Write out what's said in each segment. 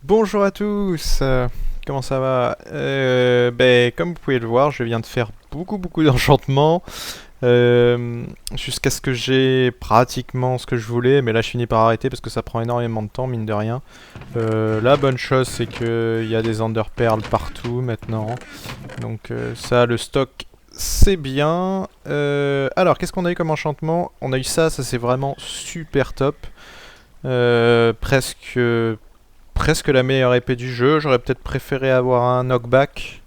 Bonjour à tous, comment ça va? Comme vous pouvez le voir, je viens de faire beaucoup d'enchantements jusqu'à ce que j'ai pratiquement ce que je voulais, mais là je finis par arrêter parce que ça prend énormément de temps, mine de rien. La bonne chose, c'est qu'il y a des enderpearls partout maintenant, donc ça, le stock, c'est bien. Alors, qu'est-ce qu'on a eu comme enchantement? On a eu ça c'est vraiment super top. Presque la meilleure épée du jeu. J'aurais peut-être préféré avoir un knockback.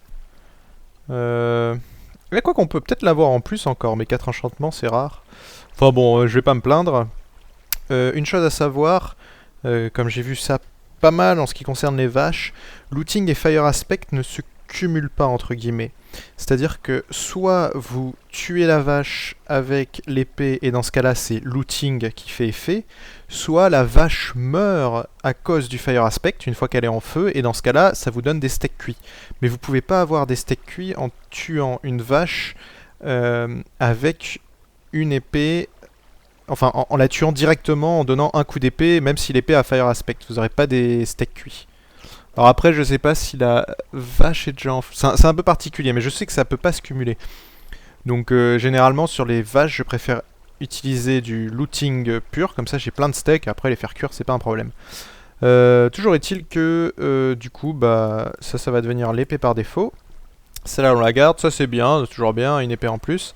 Mais quoi qu'on peut peut-être l'avoir en plus encore, mais 4 enchantements c'est rare. Enfin bon, je vais pas me plaindre. Une chose à savoir, comme j'ai vu ça pas mal en ce qui concerne les vaches, looting et fire aspect ne se cumulent pas entre guillemets. C'est-à-dire que soit vous tuez la vache avec l'épée et dans ce cas-là c'est looting qui fait effet, soit la vache meurt à cause du fire aspect une fois qu'elle est en feu et dans ce cas-là ça vous donne des steaks cuits. Mais vous pouvez pas avoir des steaks cuits en tuant une vache avec une épée, enfin en la tuant directement en donnant un coup d'épée même si l'épée a fire aspect. Vous n'aurez pas des steaks cuits. Alors après, je sais pas si la vache est déjà en... C'est un peu particulier, mais je sais que ça peut pas se cumuler. Donc généralement, sur les vaches, je préfère utiliser du looting pur, comme ça j'ai plein de steaks, après les faire cuire, c'est pas un problème. Toujours est-il que, du coup, bah ça va devenir l'épée par défaut. Celle-là, on la garde, ça c'est bien, c'est toujours bien, une épée en plus.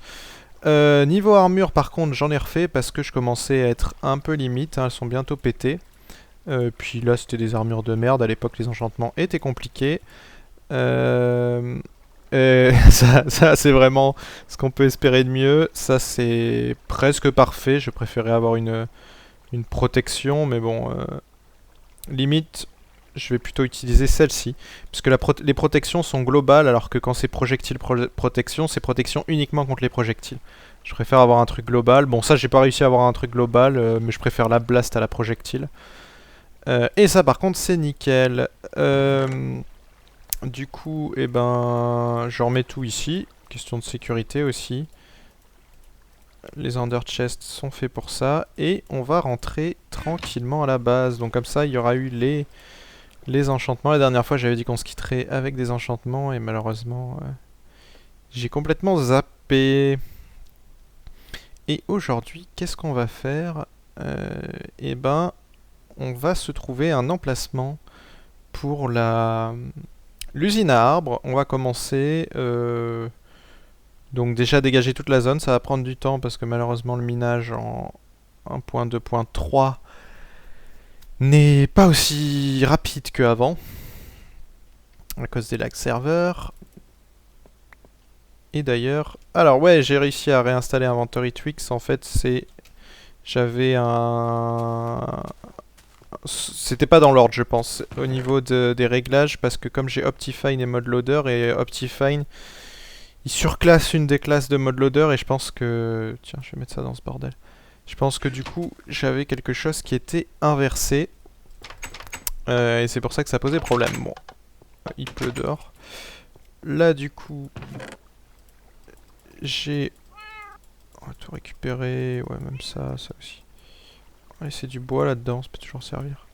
Niveau armure, par contre, j'en ai refait parce que je commençais à être un peu limite, hein, elles sont bientôt pétées. Puis là c'était des armures de merde, à l'époque les enchantements étaient compliqués. Et ça c'est vraiment ce qu'on peut espérer de mieux. Ça c'est presque parfait, je préférais avoir une protection, mais bon, limite je vais plutôt utiliser celle-ci. Puisque les protections sont globales, alors que quand c'est projectile protection, c'est protection uniquement contre les projectiles. Je préfère avoir un truc global. Bon ça j'ai pas réussi à avoir un truc global, mais je préfère la blast à la projectile. Et ça par contre c'est nickel. Du coup, eh ben, je remets tout ici. Question de sécurité aussi. Les under chests sont faits pour ça. Et on va rentrer tranquillement à la base. Donc comme ça, il y aura eu les enchantements. La dernière fois, j'avais dit qu'on se quitterait avec des enchantements. Et malheureusement, j'ai complètement zappé. Et aujourd'hui, qu'est-ce qu'on va faire? Eh ben, on va se trouver un emplacement pour l'usine à arbres. On va commencer, donc déjà dégager toute la zone, ça va prendre du temps parce que malheureusement le minage en 1.2.3 n'est pas aussi rapide qu'avant à cause des lags serveurs. Et d'ailleurs, alors ouais, j'ai réussi à réinstaller Inventory Tweaks. En fait, j'avais c'était pas dans l'ordre, je pense, au niveau des réglages, parce que comme j'ai Optifine et ModLoader, et Optifine, il surclasse une des classes de ModLoader, et je pense que... Tiens, je vais mettre ça dans ce bordel. Je pense que du coup, j'avais quelque chose qui était inversé. Et c'est pour ça que ça posait problème. Bon, il pleut dehors. Là, du coup, j'ai... On va tout récupérer. Ouais, même ça aussi. Ouais, c'est du bois là-dedans, ça peut toujours servir.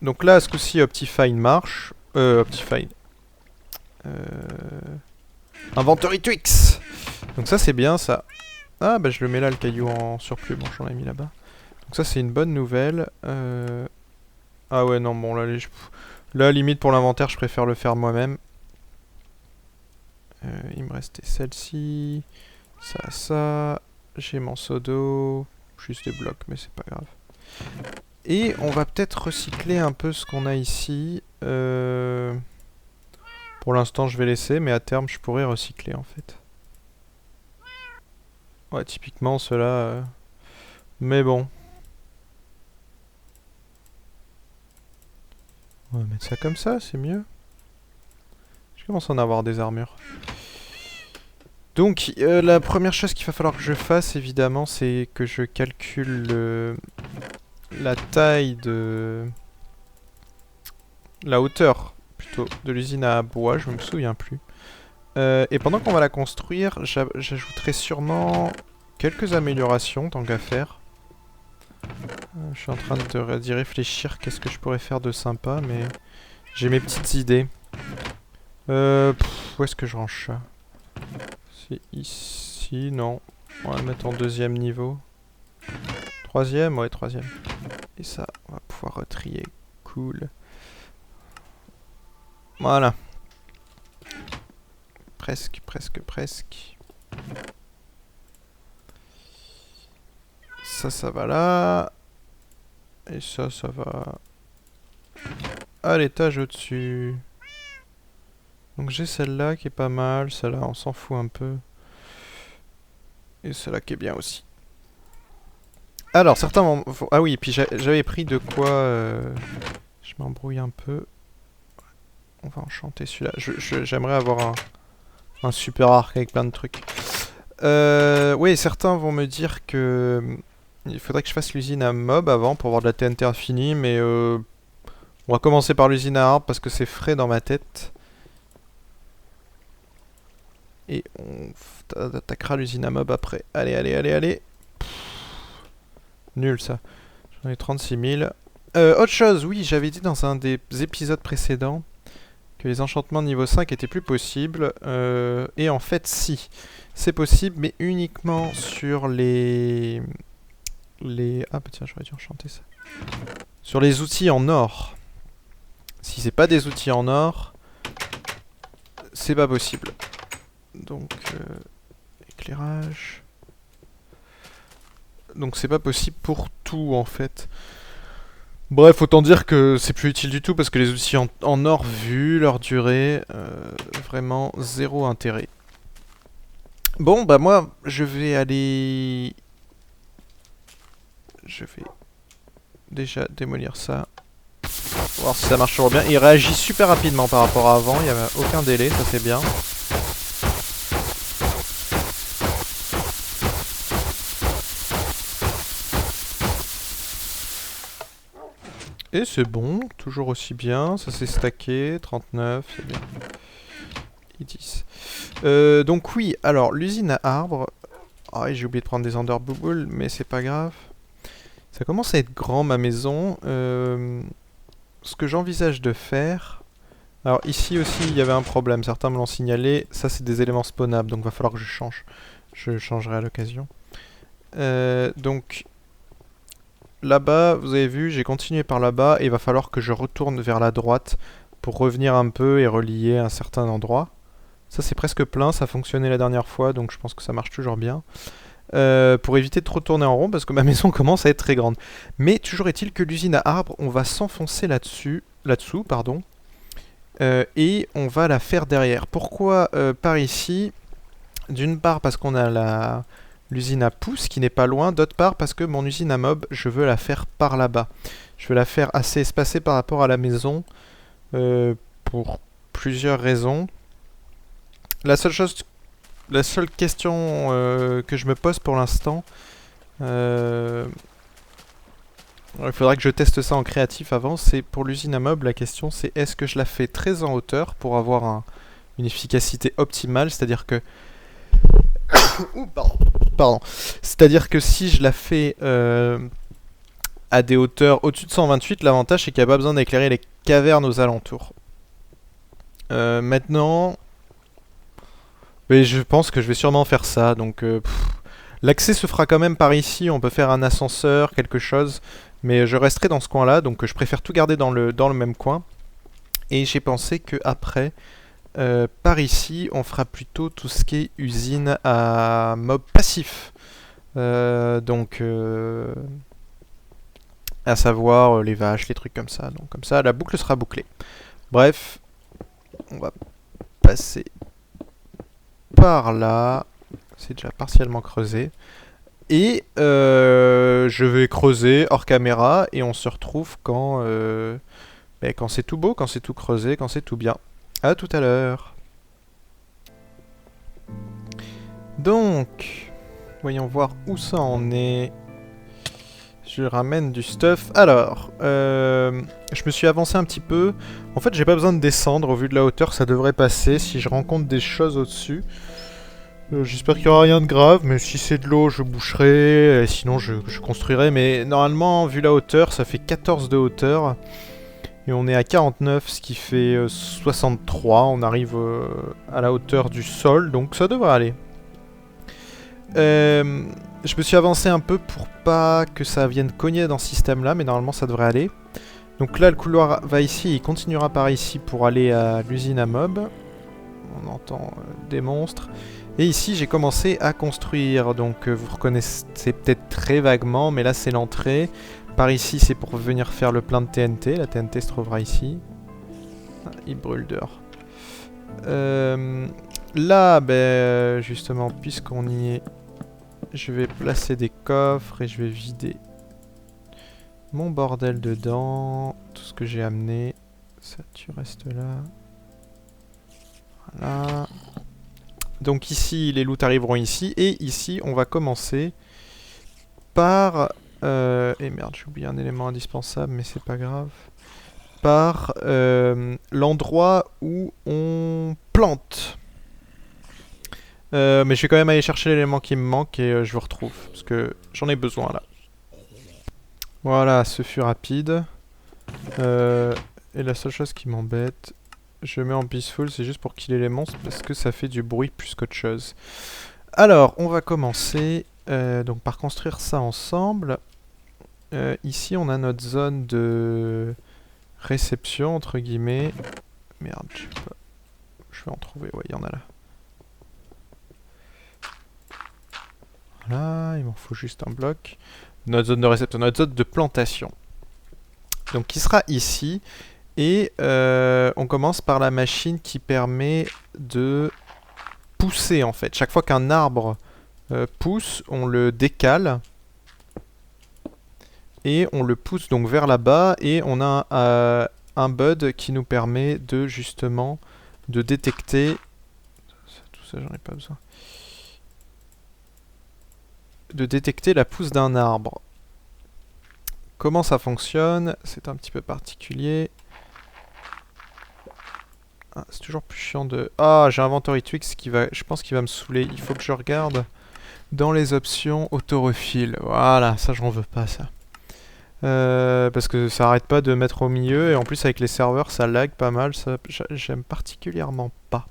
Donc là, ce coup-ci, Optifine marche. Optifine. Inventory Twix. Donc ça, c'est bien, ça. Ah, bah je le mets là, le caillou en surplus. Bon, j'en ai mis là-bas. Donc ça, c'est une bonne nouvelle. Ah ouais, non, bon, là, limite, pour l'inventaire, je préfère le faire moi-même. Il me restait celle-ci. Ça. J'ai mon seau d'eau. Juste des blocs, mais c'est pas grave. Et on va peut-être recycler un peu ce qu'on a ici. Pour l'instant, je vais laisser, mais à terme, je pourrais recycler, en fait. Ouais, typiquement, ceux-là... Mais bon. On va mettre ça comme ça, c'est mieux. Je commence à en avoir des armures. Donc, la première chose qu'il va falloir que je fasse, évidemment, c'est que je calcule la taille de... La hauteur, plutôt, de l'usine à bois, je me souviens plus. Et pendant qu'on va la construire, j'ajouterai sûrement quelques améliorations, tant qu'à faire. Je suis en train d'y réfléchir, qu'est-ce que je pourrais faire de sympa, mais... J'ai mes petites idées. Où est-ce que je range ça? C'est ici, non. On va le mettre en deuxième niveau. Troisième, ouais, troisième. Et ça, on va pouvoir retrier. Cool. Voilà. Presque. Ça va là. Et ça va... à l'étage au-dessus. Donc j'ai celle-là qui est pas mal. Celle-là, on s'en fout un peu. Et celle-là qui est bien aussi. Alors, certains vont... Ah oui, et puis j'avais pris de quoi... Je m'embrouille un peu. On va enchanter celui-là. J'aimerais avoir un super arc avec plein de trucs. Oui, certains vont me dire que... Il faudrait que je fasse l'usine à mob avant pour avoir de la TNT infinie, mais... On va commencer par l'usine à arbre parce que c'est frais dans ma tête. Et on attaquera l'usine à mob après. Allez. Nul ça. J'en ai 36 000. Autre chose, oui, j'avais dit dans un des épisodes précédents que les enchantements niveau 5 étaient plus possibles. Et en fait, si. C'est possible, mais uniquement sur les... Ah bah tiens, j'aurais dû enchanter ça. Sur les outils en or. Si c'est pas des outils en or, c'est pas possible. Donc, éclairage. Donc c'est pas possible pour tout en fait. Bref, autant dire que c'est plus utile du tout parce que les outils en or, vu leur durée, vraiment zéro intérêt. Bon, bah moi, je vais aller... Je vais déjà démolir ça. Voir si ça marche toujours bien. Il réagit super rapidement par rapport à avant, il n'y avait aucun délai, ça c'est bien. Et c'est bon, toujours aussi bien, ça s'est stacké, 39, c'est bien. Et 10. Donc oui, alors l'usine à arbres... Ah, j'ai oublié de prendre des Ender Bubble, mais c'est pas grave. Ça commence à être grand ma maison. Ce que j'envisage de faire... Alors ici aussi il y avait un problème, certains me l'ont signalé. Ça c'est des éléments spawnables, donc va falloir que je change. Je changerai à l'occasion. Donc... Là-bas, vous avez vu, j'ai continué par là-bas et il va falloir que je retourne vers la droite pour revenir un peu et relier un certain endroit. Ça c'est presque plein, ça fonctionnait la dernière fois donc je pense que ça marche toujours bien. Pour éviter de retourner en rond parce que ma maison commence à être très grande. Mais toujours est-il que l'usine à arbres, on va s'enfoncer là-dessous, et on va la faire derrière. Pourquoi par ici? D'une part parce qu'on a l'usine à pouces qui n'est pas loin, d'autre part parce que mon usine à mob, je veux la faire par là-bas. Je veux la faire assez espacée par rapport à la maison, pour plusieurs raisons. La seule question que je me pose pour l'instant, Il faudra que je teste ça en créatif avant. C'est pour l'usine à meubles, la question c'est est-ce que je la fais très en hauteur pour avoir une efficacité optimale, c'est-à-dire que... Ouh, pardon. Pardon. C'est-à-dire que si je la fais à des hauteurs au-dessus de 128, l'avantage c'est qu'il n'y a pas besoin d'éclairer les cavernes aux alentours. Maintenant... Mais je pense que je vais sûrement faire ça, donc... L'accès se fera quand même par ici, on peut faire un ascenseur, quelque chose, mais je resterai dans ce coin-là, donc je préfère tout garder dans le même coin. Et j'ai pensé que après, par ici, on fera plutôt tout ce qui est usine à mob passif. Donc, à savoir les vaches, les trucs comme ça. Donc comme ça, la boucle sera bouclée. Bref, on va passer par là. C'est déjà partiellement creusé. Et je vais creuser hors caméra et on se retrouve quand c'est tout beau, quand c'est tout creusé, quand c'est tout bien. À tout à l'heure. Donc, voyons voir où ça en est. Je ramène du stuff. Alors, je me suis avancé un petit peu. En fait, j'ai pas besoin de descendre. Au vu de la hauteur, ça devrait passer. Si je rencontre des choses au-dessus... J'espère qu'il n'y aura rien de grave, mais si c'est de l'eau, je boucherai, et sinon je construirai. Mais normalement, vu la hauteur, ça fait 14 de hauteur. Et on est à 49, ce qui fait 63. On arrive à la hauteur du sol, donc ça devrait aller. Je me suis avancé un peu pour pas que ça vienne cogner dans ce système-là, mais normalement ça devrait aller. Donc là, le couloir va ici, il continuera par ici pour aller à l'usine à mob. On entend des monstres. Et ici, j'ai commencé à construire, donc vous reconnaissez peut-être très vaguement, mais là c'est l'entrée. Par ici, c'est pour venir faire le plein de TNT. La TNT se trouvera ici. Ah, il brûle dehors. Là, justement, puisqu'on y est, je vais placer des coffres et je vais vider mon bordel dedans. Tout ce que j'ai amené. Ça, tu restes là. Voilà. Donc ici, les loots arriveront ici. Et ici, on va commencer par... et merde, j'ai oublié un élément indispensable, mais c'est pas grave. Par l'endroit où on plante. Mais je vais quand même aller chercher l'élément qui me manque et je vous retrouve. Parce que j'en ai besoin là. Voilà, ce fut rapide. Et la seule chose qui m'embête... Je mets en peaceful, c'est juste pour killer les monstres parce que ça fait du bruit plus qu'autre chose. Alors, on va commencer donc par construire ça ensemble. Ici, on a notre zone de réception, entre guillemets. Merde, je sais pas. Je vais en trouver, ouais, il y en a là. Voilà, il m'en faut juste un bloc. Notre zone de réception, notre zone de plantation. Donc, qui sera ici. Et on commence par la machine qui permet de pousser en fait. Chaque fois qu'un arbre pousse, on le décale. Et on le pousse donc vers là-bas. Et on a un bud qui nous permet de justement de détecter... Tout ça, j'en ai pas besoin. De détecter la pousse d'un arbre. Comment ça fonctionne? C'est un petit peu particulier. Ah, c'est toujours plus chiant de... Ah, j'ai Inventory Tweaks qui va... Je pense qu'il va me saouler. Il faut que je regarde dans les options auto-refill. Voilà, ça j'en veux pas ça. Parce que ça arrête pas de mettre au milieu. Et en plus avec les serveurs ça lag pas mal. Ça, j'aime particulièrement pas.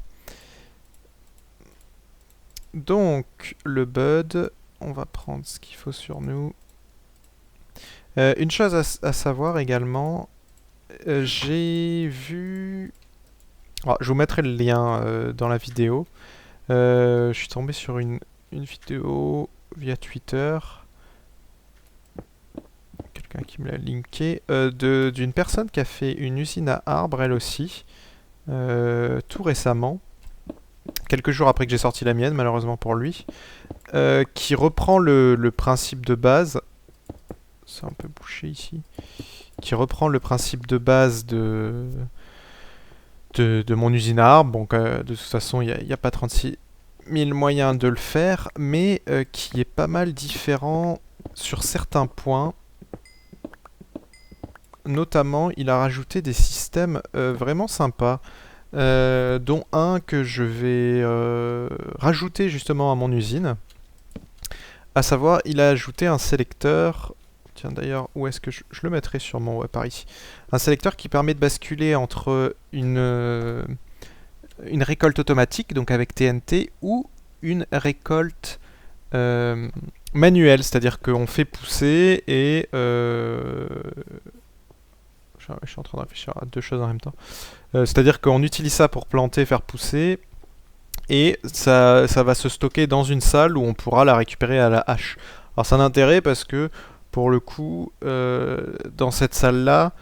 Donc, le bud. On va prendre ce qu'il faut sur nous. Une chose à savoir également. J'ai vu... Alors, je vous mettrai le lien dans la vidéo. Je suis tombé sur une vidéo via Twitter. Quelqu'un qui me l'a linké. D'une personne qui a fait une usine à arbres, elle aussi. Tout récemment. Quelques jours après que j'ai sorti la mienne, malheureusement pour lui. Qui reprend le principe de base. C'est un peu bouché ici. Qui reprend le principe de base de mon usine à arbres. Bon, de toute façon, il n'y a pas 36 000 moyens de le faire, mais qui est pas mal différent sur certains points. notamment, il a rajouté des systèmes vraiment sympas, dont un que je vais rajouter justement à mon usine. À savoir, il a ajouté un sélecteur. Tiens, d'ailleurs, où est-ce que je le mettrai sûrement, ouais, par ici. Un sélecteur qui permet de basculer entre une récolte automatique, donc avec TNT, ou une récolte manuelle, c'est-à-dire qu'on fait pousser et... je suis en train de réfléchir à deux choses en même temps. C'est-à-dire qu'on utilise ça pour planter, faire pousser, et ça va se stocker dans une salle où on pourra la récupérer à la hache. Alors c'est un intérêt parce que, pour le coup, dans cette salle-là,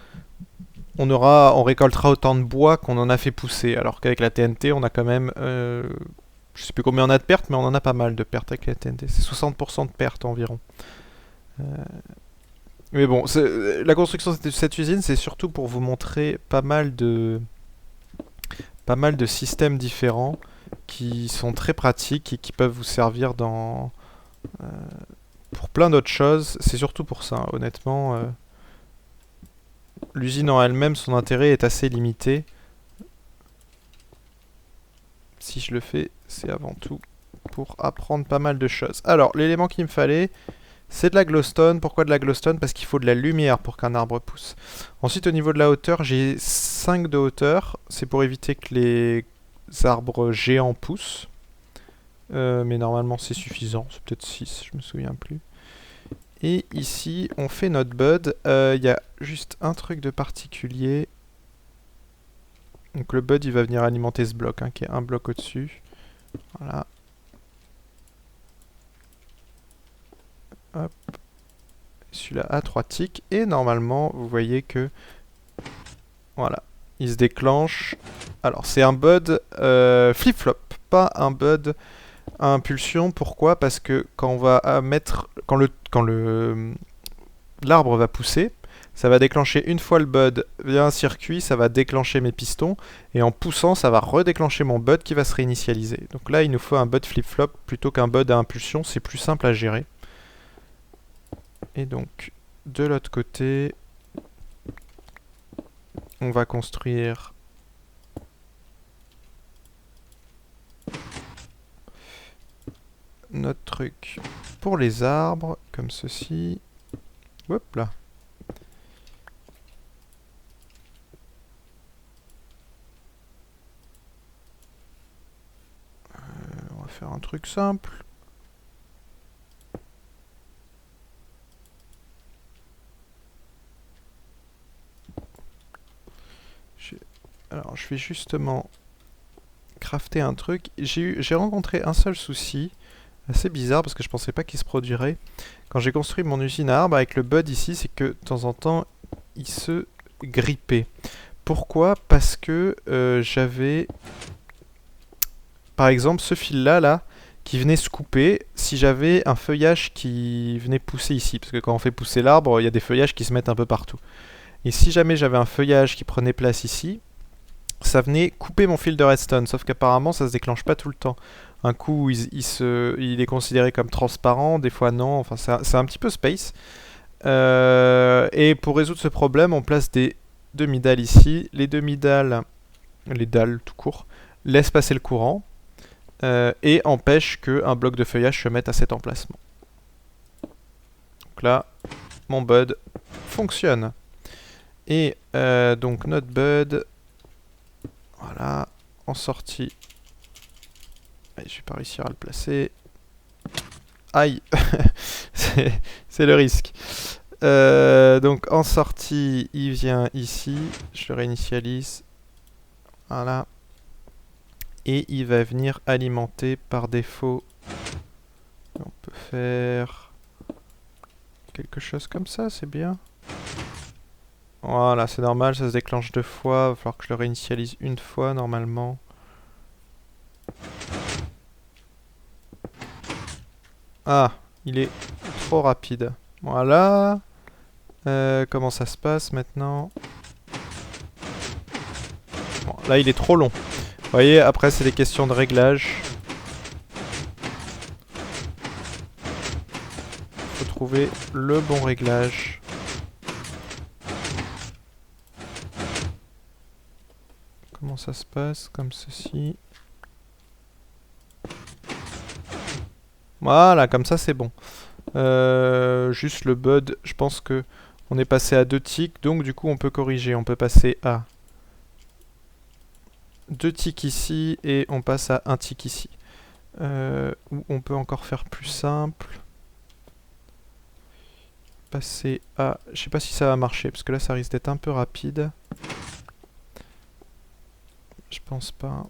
on récoltera autant de bois qu'on en a fait pousser, alors qu'avec la TNT, on a quand même... je sais plus combien on a de pertes, mais on en a pas mal de pertes avec la TNT. C'est 60% de pertes environ. Mais bon, la construction de cette usine, c'est surtout pour vous montrer pas mal de systèmes différents qui sont très pratiques et qui peuvent vous servir pour plein d'autres choses. C'est surtout pour ça, honnêtement. L'usine en elle-même, son intérêt est assez limité. Si je le fais, c'est avant tout pour apprendre pas mal de choses. Alors, l'élément qu'il me fallait, c'est de la glowstone. Pourquoi de la glowstone? Parce qu'il faut de la lumière pour qu'un arbre pousse. Ensuite, au niveau de la hauteur, j'ai 5 de hauteur. C'est pour éviter que les arbres géants poussent. Mais normalement, c'est suffisant. C'est peut-être 6, je me souviens plus. Et ici, on fait notre bud. Il y a juste un truc de particulier. Donc le bud, il va venir alimenter ce bloc, hein, qui est un bloc au-dessus. Voilà. Hop. Celui-là a 3 ticks. Et normalement, vous voyez que... Voilà. Il se déclenche. Alors, c'est un bud flip-flop, pas un bud à impulsion. Pourquoi? Parce que quand on va mettre... Quand l'arbre va pousser, ça va déclencher une fois le bud via un circuit, ça va déclencher mes pistons, et en poussant, ça va redéclencher mon bud qui va se réinitialiser. Donc là, il nous faut un bud flip-flop plutôt qu'un bud à impulsion, c'est plus simple à gérer. Et donc, de l'autre côté, on va construire notre truc pour les arbres, comme ceci. Hop là. On va faire un truc simple. Alors, je vais justement crafter un truc. J'ai rencontré un seul souci, assez bizarre parce que je pensais pas qu'il se produirait. Quand j'ai construit mon usine à arbres avec le bud ici, c'est que de temps en temps, il se grippait. Pourquoi? Parce que j'avais, par exemple, ce fil-là, là, qui venait se couper si j'avais un feuillage qui venait pousser ici. Parce que quand on fait pousser l'arbre, il y a des feuillages qui se mettent un peu partout. Et si jamais j'avais un feuillage qui prenait place ici, ça venait couper mon fil de redstone, sauf qu'apparemment ça se déclenche pas tout le temps. Un coup il est considéré comme transparent, des fois non, enfin c'est un petit peu space. Et pour résoudre ce problème, on place des demi-dalles ici. Les demi-dalles, les dalles tout court, laissent passer le courant et empêchent qu'un bloc de feuillage se mette à cet emplacement. Donc là, mon bud fonctionne. Et donc notre bud... Voilà, en sortie. Allez, je vais pas réussir à le placer. Aïe. C'est le risque. Donc en sortie, il vient ici. Je le réinitialise. Voilà. Et il va venir alimenter par défaut. On peut faire quelque chose comme ça, c'est bien. Voilà, c'est normal, ça se déclenche 2 fois. Il va falloir que je le réinitialise une fois normalement. Ah, il est trop rapide. Voilà. Comment ça se passe maintenant? Bon, là, il est trop long. Vous voyez, après, c'est des questions de réglage. Il faut trouver le bon réglage. comment ça se passe, comme ceci. Voilà, comme ça c'est bon. Juste le bud, je pense que on est passé à 2 ticks, donc du coup on peut corriger. On peut passer à 2 ticks ici et on passe à 1 tick ici. Ou on peut encore faire plus simple. Passer à... Je sais pas si ça va marcher, parce que là ça risque d'être un peu rapide. Je pense pas.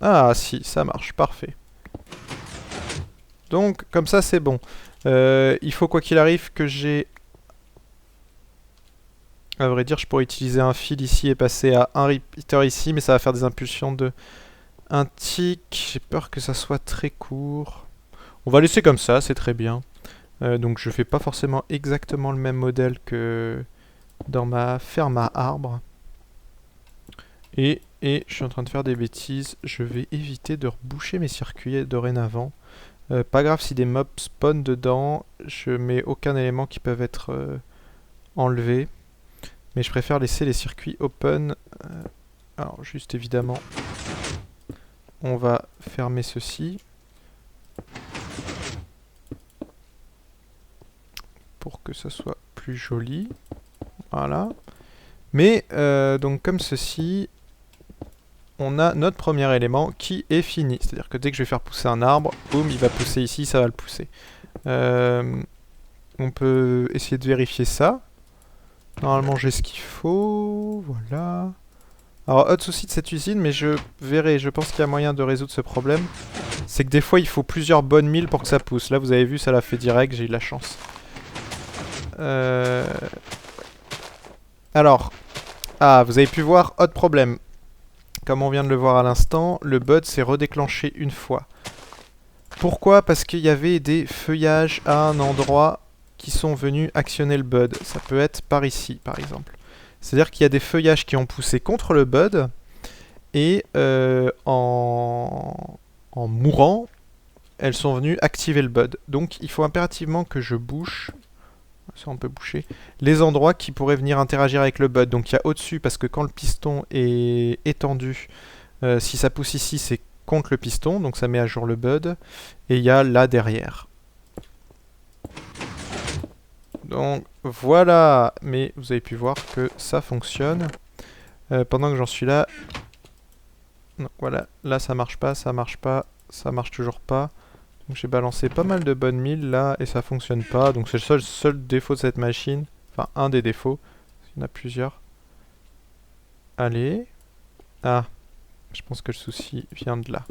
Ah si, ça marche, parfait. Donc, comme ça c'est bon. Il faut quoi qu'il arrive que j'ai... À vrai dire, je pourrais utiliser un fil ici et passer à un repeater ici, mais ça va faire des impulsions de 1 tick. J'ai peur que ça soit très court. On va laisser comme ça, c'est très bien. Donc je fais pas forcément exactement le même modèle que dans ma ferme à arbres. Et je suis en train de faire des bêtises. Je vais éviter de reboucher mes circuits dorénavant. Pas grave si des mobs spawnent dedans. Je mets aucun élément qui peuvent être enlevés. Mais je préfère laisser les circuits open. Alors juste évidemment, on va fermer ceci. Pour que ça soit plus joli. Voilà. Mais donc comme ceci, on a notre premier élément qui est fini. C'est-à-dire que dès que je vais faire pousser un arbre, boum, il va pousser ici, ça va le pousser. On peut essayer de vérifier ça. Normalement j'ai ce qu'il faut. Voilà. Alors autre souci de cette usine, mais je verrai, je pense qu'il y a moyen de résoudre ce problème. C'est que des fois il faut plusieurs bonnes milles pour que ça pousse. Là vous avez vu, ça l'a fait direct, j'ai eu de la chance. Alors, vous avez pu voir, autre problème. Comme on vient de le voir à l'instant, le bud s'est redéclenché une fois. Pourquoi? Parce qu'il y avait des feuillages à un endroit qui sont venus actionner le bud. Ça peut être par ici, par exemple. C'est-à-dire qu'il y a des feuillages qui ont poussé contre le bud, et en mourant, elles sont venues activer le bud. Donc il faut impérativement que je bouche... Ça on peut boucher. Les endroits qui pourraient venir interagir avec le bud. Donc il y a au-dessus parce que quand le piston est étendu, si ça pousse ici c'est contre le piston, donc ça met à jour le bud. Et il y a là derrière. Donc voilà, mais vous avez pu voir que ça fonctionne. Pendant que j'en suis là, donc voilà, là ça marche pas, ça marche toujours pas. Donc j'ai balancé pas mal de bonnes milles là et ça fonctionne pas. Donc c'est le seul défaut de cette machine. Enfin un des défauts. Il y en a plusieurs. Allez. Ah. Je pense que le souci vient de là.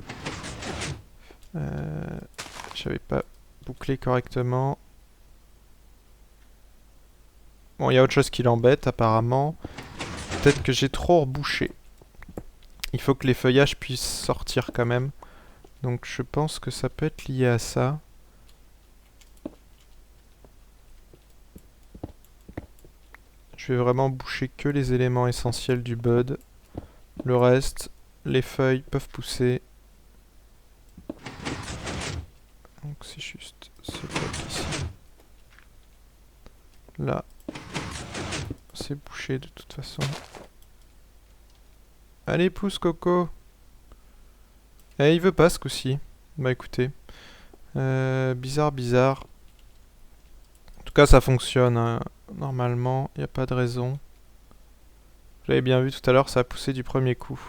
J'avais pas bouclé correctement. Bon, il y a autre chose qui l'embête apparemment. Peut-être que j'ai trop rebouché. Il faut que les feuillages puissent sortir quand même. Donc je pense que ça peut être lié à ça. Je vais vraiment boucher que les éléments essentiels du bud. Le reste, les feuilles peuvent pousser. Donc c'est juste ce bloc ici. Là, c'est bouché de toute façon. Allez, pousse Coco. Eh, il veut pas ce coup-ci. Bah écoutez. Bizarre. En tout cas, ça fonctionne. Hein. Normalement, il n'y a pas de raison. J'avais bien vu tout à l'heure, ça a poussé du premier coup.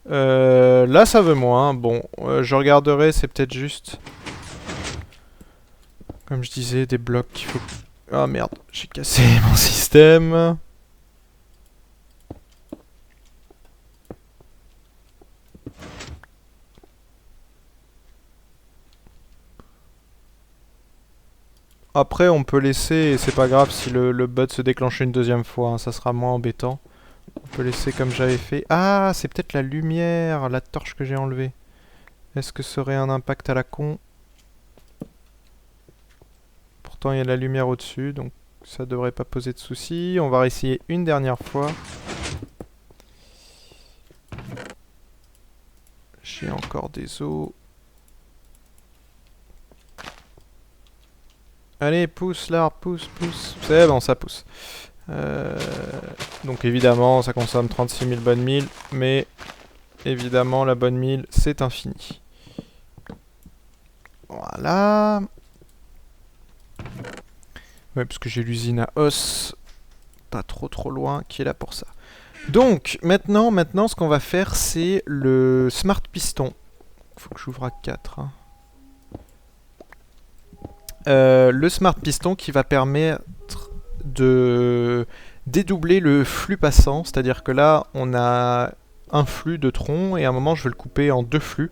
Là, ça veut moins. Bon, je regarderai, c'est peut-être juste... Comme je disais, des blocs qu'il faut... Ah merde, j'ai cassé mon système. Après, on peut laisser, et c'est pas grave si le bot se déclenche une deuxième fois, hein, ça sera moins embêtant. On peut laisser comme j'avais fait. Ah, c'est peut-être la lumière, la torche que j'ai enlevée. Est-ce que ça aurait un impact à la con? Pourtant, il y a de la lumière au-dessus, donc ça devrait pas poser de soucis. On va réessayer une dernière fois. J'ai encore des os. Allez, pousse l'arbre, pousse. C'est bon, ça pousse. Donc évidemment, ça consomme 36 000 bonnes milles, mais évidemment, la bonne mille, c'est infini. Voilà. Ouais, parce que j'ai l'usine à os, pas trop loin, qui est là pour ça. Donc, maintenant ce qu'on va faire, c'est le Smart Piston. Faut que j'ouvre à 4. Hein. Le Smart Piston qui va permettre de dédoubler le flux passant. C'est-à-dire que là, on a un flux de troncs et à un moment, je vais le couper en 2 flux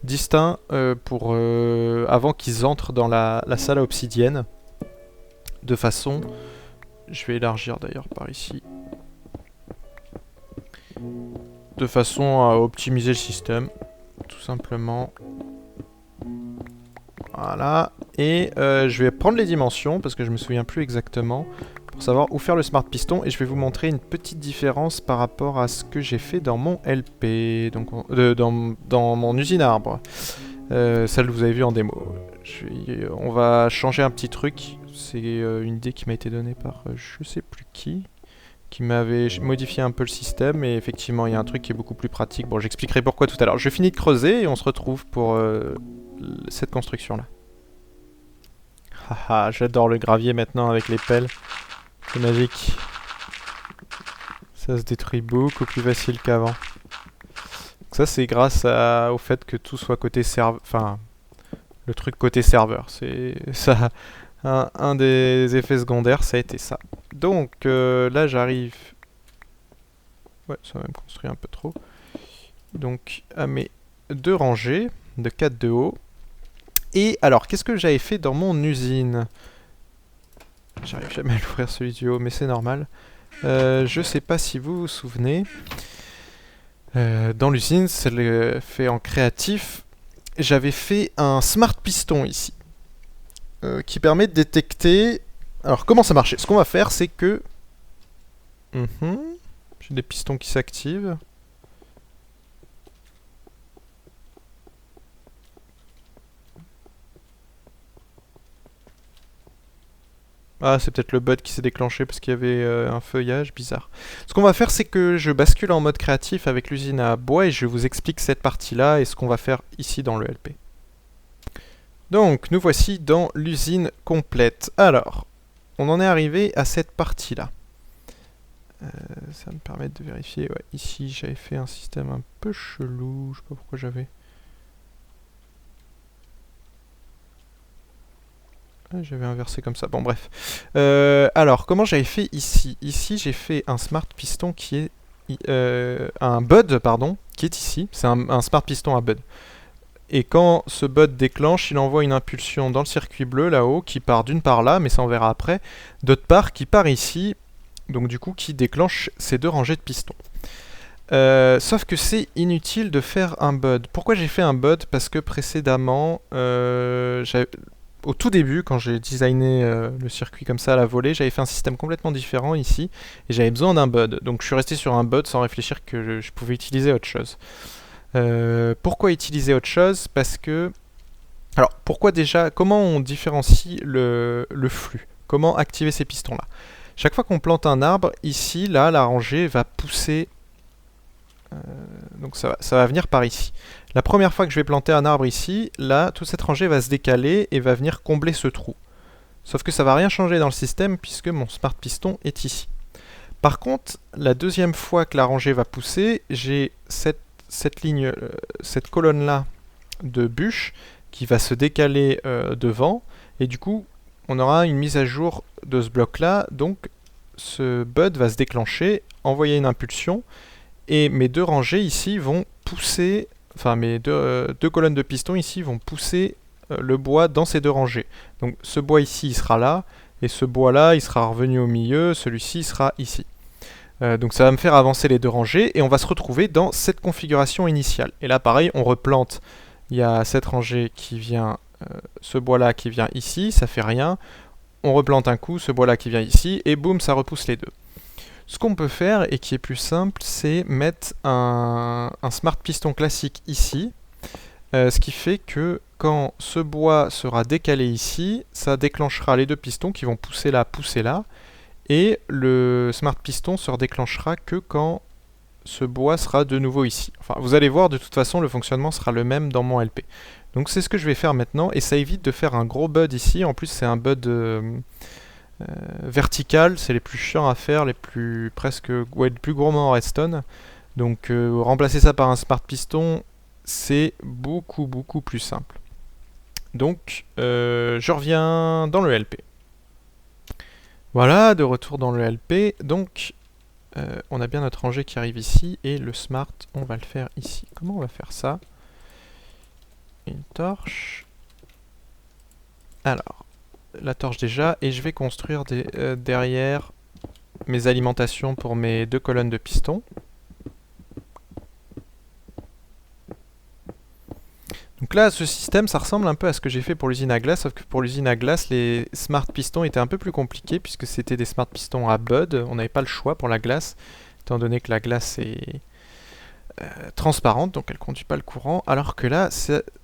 distincts avant qu'ils entrent dans la salle à obsidienne. De façon... Je vais élargir d'ailleurs par ici. De façon à optimiser le système. Tout simplement. Voilà. Et je vais prendre les dimensions parce que je me souviens plus exactement. Pour savoir où faire le Smart Piston. Et je vais vous montrer une petite différence par rapport à ce que j'ai fait dans mon LP. Donc, dans mon usine à arbre. Celle que vous avez vue en démo. On va changer un petit truc. C'est une idée qui m'a été donnée par je sais plus qui m'avait modifié un peu le système. Et effectivement, il y a un truc qui est beaucoup plus pratique. Bon, j'expliquerai pourquoi tout à l'heure. Je finis de creuser et on se retrouve pour cette construction-là. Haha, j'adore le gravier maintenant avec les pelles. C'est magique. Ça se détruit beaucoup plus facile qu'avant. Ça, c'est grâce au fait que tout soit côté serveur. Enfin, le truc côté serveur. C'est ça. Un des effets secondaires, ça a été ça. Donc, là, j'arrive... Ouais, ça va me construire un peu trop. Donc, à mes 2 rangées de 4 de haut. Et alors, qu'est-ce que j'avais fait dans mon usine? J'arrive jamais à l'ouvrir celui du haut, mais c'est normal. Je sais pas si vous vous souvenez. Dans l'usine, c'est fait en créatif. J'avais fait un Smart Piston ici. Qui permet de détecter... Alors, comment ça marchait? Ce qu'on va faire, c'est que... J'ai des pistons qui s'activent. Ah, c'est peut-être le bot qui s'est déclenché parce qu'il y avait un feuillage bizarre. Ce qu'on va faire, c'est que je bascule en mode créatif avec l'usine à bois et je vous explique cette partie-là et ce qu'on va faire ici dans le LP. Donc, nous voici dans l'usine complète. Alors, on en est arrivé à cette partie-là. Ça va me permet de vérifier. Ouais, ici, j'avais fait un système un peu chelou. Je sais pas pourquoi j'avais... Ah, j'avais inversé comme ça. Bon, bref. Alors, comment j'avais fait ici? Ici, j'ai fait un Smart Piston qui est... un Bud, pardon, qui est ici. C'est un Smart Piston à Bud. Et quand ce bud déclenche, il envoie une impulsion dans le circuit bleu là-haut qui part d'une part là, mais ça on verra après, d'autre part qui part ici, donc du coup qui déclenche ces 2 rangées de pistons. Sauf que c'est inutile de faire un bud. Pourquoi j'ai fait un bud? Parce que précédemment, au tout début, quand j'ai designé le circuit comme ça à la volée, j'avais fait un système complètement différent ici, et j'avais besoin d'un bud. Donc je suis resté sur un bud sans réfléchir que je pouvais utiliser autre chose. Pourquoi utiliser autre chose? Parce que... Alors, pourquoi déjà... Comment on différencie le flux? Comment activer ces pistons-là? Chaque fois qu'on plante un arbre, ici, là, la rangée va pousser... donc ça va venir par ici. La première fois que je vais planter un arbre ici, là, toute cette rangée va se décaler et va venir combler ce trou. Sauf que ça va rien changer dans le système puisque mon Smart Piston est ici. Par contre, la deuxième fois que la rangée va pousser, j'ai cette ligne, cette colonne-là de bûches qui va se décaler devant, et du coup, on aura une mise à jour de ce bloc-là, donc ce bud va se déclencher, envoyer une impulsion, et mes 2 rangées ici vont pousser, enfin mes deux colonnes de pistons ici vont pousser le bois dans ces 2 rangées. Donc ce bois ici, il sera là, et ce bois-là, il sera revenu au milieu, celui-ci sera ici. Donc ça va me faire avancer les 2 rangées et on va se retrouver dans cette configuration initiale. Et là pareil, on replante, il y a cette rangée qui vient, ce bois là qui vient ici, ça fait rien. On replante un coup, ce bois là qui vient ici, et boum, ça repousse les 2. Ce qu'on peut faire, et qui est plus simple, c'est mettre un Smart Piston classique ici. Ce qui fait que quand ce bois sera décalé ici, ça déclenchera les 2 pistons qui vont pousser là, Et le Smart Piston se redéclenchera que quand ce bois sera de nouveau ici. Enfin, vous allez voir, de toute façon, le fonctionnement sera le même dans mon LP. Donc c'est ce que je vais faire maintenant, et ça évite de faire un gros bud ici. En plus, c'est un bud vertical, c'est les plus chiants à faire, les plus presque les plus gourmands en redstone. Donc remplacer ça par un Smart Piston, c'est beaucoup plus simple. Donc je reviens dans le LP. Voilà, de retour dans le LP. Donc on a bien notre rangée qui arrive ici, et le Smart, on va le faire ici. Comment on va faire ça? Une torche. Alors, la torche déjà, et je vais construire derrière mes alimentations pour mes 2 colonnes de pistons. Donc là, ce système, ça ressemble un peu à ce que j'ai fait pour l'usine à glace, sauf que pour l'usine à glace, les smart pistons étaient un peu plus compliqués, puisque c'était des smart pistons à bud. On n'avait pas le choix pour la glace, étant donné que la glace est transparente, donc elle ne conduit pas le courant, alors que là,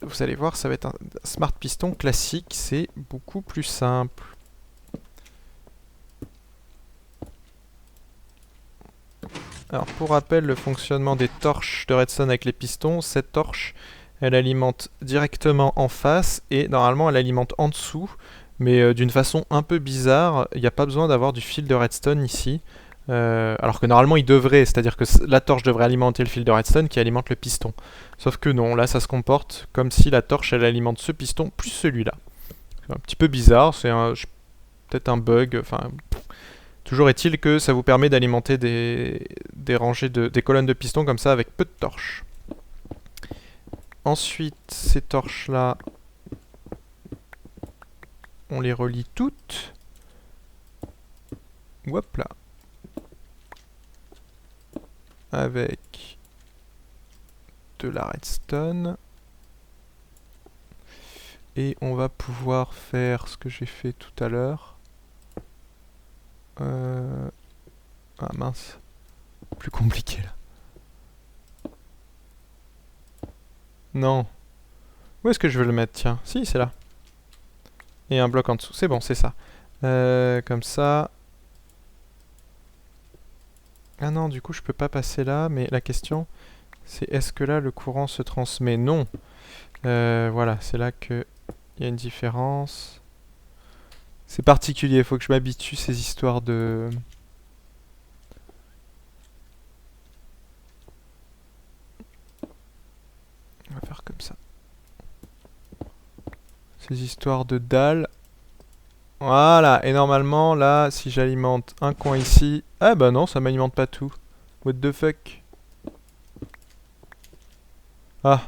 vous allez voir, ça va être un smart piston classique, c'est beaucoup plus simple. Alors pour rappel, le fonctionnement des torches de redstone avec les pistons, cette torche, elle alimente directement en face, et normalement elle alimente en dessous, mais d'une façon un peu bizarre. Il n'y a pas besoin d'avoir du fil de redstone ici. Alors que normalement il devrait, c'est-à-dire que la torche devrait alimenter le fil de redstone qui alimente le piston. Sauf que non, là ça se comporte comme si la torche elle alimente ce piston plus celui-là. C'est un petit peu bizarre, c'est peut-être un bug, enfin... Toujours est-il que ça vous permet d'alimenter des rangées des colonnes de pistons comme ça avec peu de torches. Ensuite, ces torches-là, on les relie toutes. Hop là. Avec de la redstone. Et on va pouvoir faire ce que j'ai fait tout à l'heure. Ah mince. Plus compliqué là. Non. Où est-ce que je veux le mettre? Tiens. Si, c'est là. Et un bloc en dessous. C'est bon, c'est ça. Comme ça. Ah non, du coup, je peux pas passer là. Mais la question, c'est est-ce que là, le courant se transmet? Non. Voilà, c'est là qu'il y a une différence. C'est particulier, il faut que je m'habitue ces histoires de... On va faire comme ça. Ces histoires de dalles. Voilà, et normalement, là, si j'alimente un coin ici... Ah bah non, ça m'alimente pas tout. What the fuck? Ah.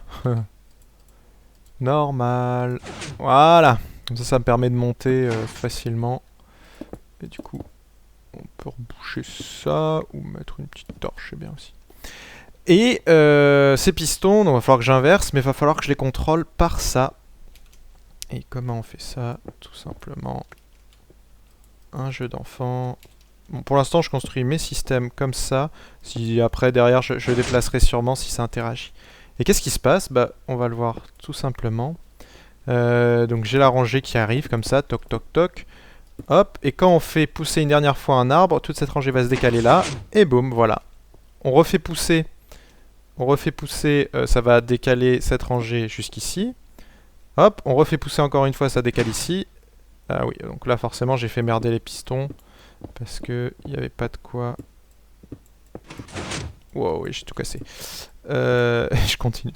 Normal. Voilà. Comme ça me permet de monter facilement. Et du coup, on peut reboucher ça, ou mettre une petite torche, c'est bien aussi. Et ces pistons, donc il va falloir que j'inverse, mais il va falloir que je les contrôle par ça. Et comment on fait ça? Tout simplement un jeu d'enfant. Bon, pour l'instant, je construis mes systèmes comme ça. Si après, derrière, je déplacerai sûrement si ça interagit. Et qu'est-ce qui se passe? Bah, on va le voir tout simplement. Donc j'ai la rangée qui arrive comme ça, toc toc toc. Hop, et quand on fait pousser une dernière fois un arbre, toute cette rangée va se décaler là, et boum, voilà. On refait pousser, ça va décaler cette rangée jusqu'ici. Hop, on refait pousser encore une fois, ça décale ici. Ah oui, donc là forcément j'ai fait merder les pistons, parce que il n'y avait pas de quoi... Wow, oui, j'ai tout cassé. Je continue.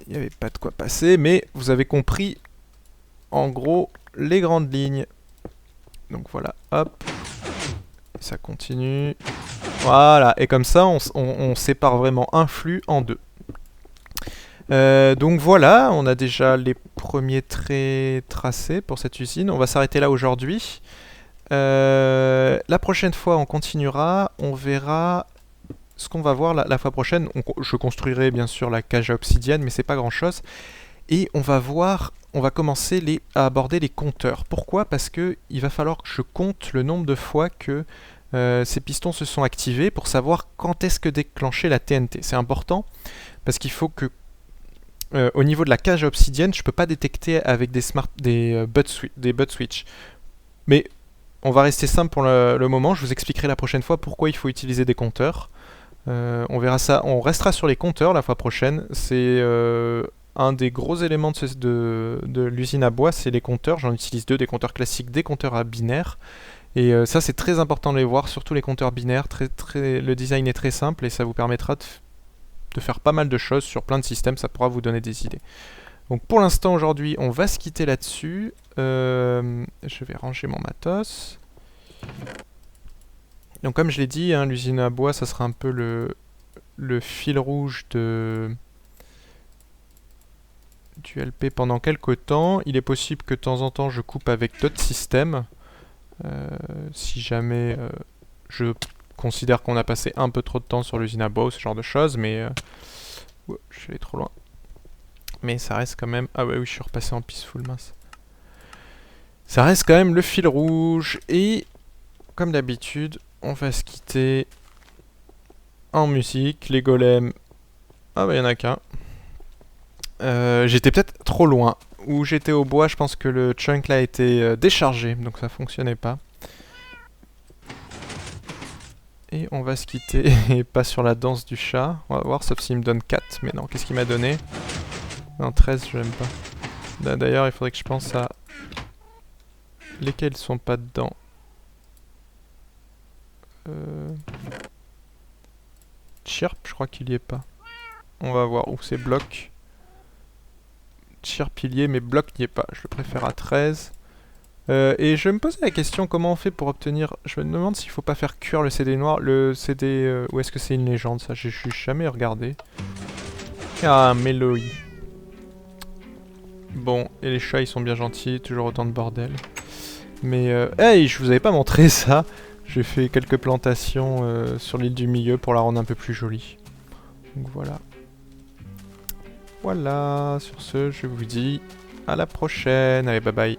Il n'y avait pas de quoi passer, mais vous avez compris, en gros, les grandes lignes. Donc voilà, hop. Ça continue. Voilà, et comme ça, on sépare vraiment un flux en deux. Donc voilà, on a déjà les premiers traits tracés pour cette usine. On va s'arrêter là aujourd'hui. La prochaine fois, on continuera. On verra ce qu'on va voir la fois prochaine. Je construirai bien sûr la cage à obsidienne, mais c'est pas grand chose. Et on va voir, on va commencer à aborder les compteurs. Pourquoi? Parce que il va falloir que je compte le nombre de fois que ces pistons se sont activés pour savoir quand est-ce que déclencher la TNT. C'est important parce qu'il faut que au niveau de la cage à obsidienne, je peux pas détecter avec des bud switch. Mais on va rester simple pour le moment. Je vous expliquerai la prochaine fois pourquoi il faut utiliser des compteurs. On verra ça. On restera sur les compteurs la fois prochaine. C'est un des gros éléments de l'usine à bois, c'est les compteurs. J'en utilise 2, des compteurs classiques, des compteurs à binaire. Et ça, c'est très important de les voir, surtout les compteurs binaires. Le design est très simple et ça vous permettra de faire pas mal de choses sur plein de systèmes. Ça pourra vous donner des idées. Donc pour l'instant, aujourd'hui, on va se quitter là-dessus. Je vais ranger mon matos. Donc comme je l'ai dit, hein, l'usine à bois, ça sera un peu le fil rouge du LP pendant quelques temps. Il est possible que de temps en temps, je coupe avec d'autres systèmes. Si jamais je considère qu'on a passé un peu trop de temps sur l'usine à bois ou ce genre de choses, mais je suis allé trop loin. Mais ça reste quand même... Ah ouais, oui, je suis repassé en peaceful, mince. Ça reste quand même le fil rouge. Et comme d'habitude, on va se quitter en musique. Les golems... Ah bah il y en a qu'un. J'étais peut-être trop loin. Où j'étais au bois, je pense que le chunk là a été déchargé, donc ça fonctionnait pas. Et on va se quitter, et pas sur la danse du chat. On va voir, sauf s'il me donne 4, mais non, qu'est-ce qu'il m'a donné? Non, 13, je l'aime pas. D'ailleurs, il faudrait que je pense à... lesquels sont pas dedans. Chirp, je crois qu'il y est pas. On va voir où c'est bloc. Pilier, mais bloc n'y est pas. Je le préfère à 13. Et je me posais la question comment on fait pour obtenir... Je me demande s'il faut pas faire cuire le CD noir. Le CD... ou est-ce que c'est une légende ça? Je suis jamais regardé. Ah, Meloï. Bon, et les chats ils sont bien gentils, toujours autant de bordel. Mais hey, je vous avais pas montré ça. J'ai fait quelques plantations sur l'île du milieu pour la rendre un peu plus jolie. Donc voilà. Voilà, sur ce, je vous dis à la prochaine. Allez, bye bye.